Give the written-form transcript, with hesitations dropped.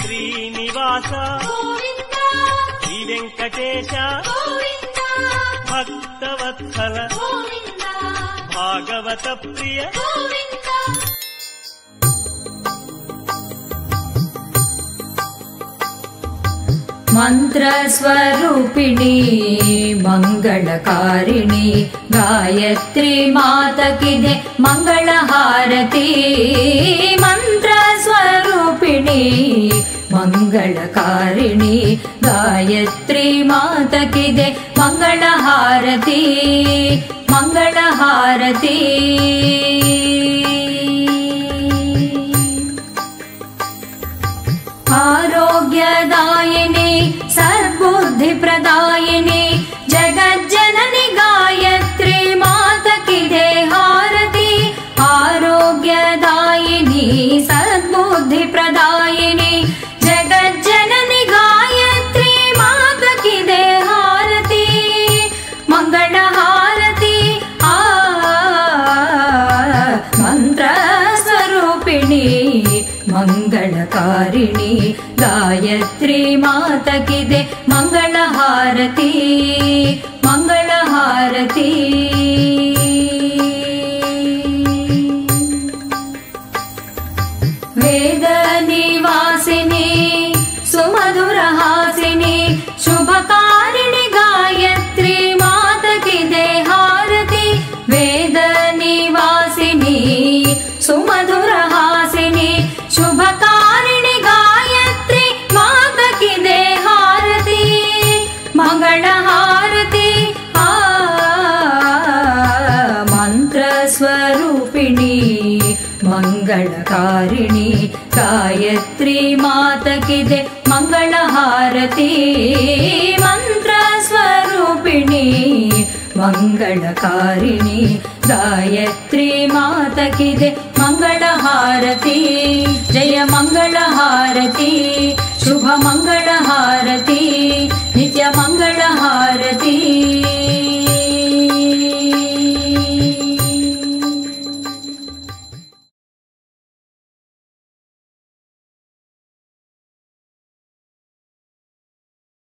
శ్రీనివాస శ్రీ వెంకటేశ భక్తవత్సల భాగవత ప్రియ मंत्रस्वरूपिणी मंगलकारिणी गायत्री माता की दे मंगलहारती मंत्रस्वरूपिणी मंगलकारिणी गायत्री माता की दे मंगलहारती मंगलहारती आरोग्यदायिनी सद्बुद्धिप्रदायिनी जगज्जननी गायत्री माता की दे हारती आरोग्यदायिनी सद्बुद्धिप्रदायिनी जगज्जननी गायत्री माता की दे हारती मंगलहारती मंत्रस्वरूपिणी मंगलकारिणी गायत्री माता की दे मंगलहारती मंगलहारती वेद निवासिनी सुमधुरहासिनी शुभकारिणी गायत्री माता की दे हारती वेद निवासिनी सुमधुरहासिनी शुभकारिणी गायत्री माता की दे हारती मंगलहारती मंत्रस्वरूपिणी मंगलकारिणी गायत्री माता की दे मंगलहारती मंत्रस्वरूपिणी मंगलकारिणी गायत्री माता की दे मंगलहारती जय मंगलहारती शुभ मंगल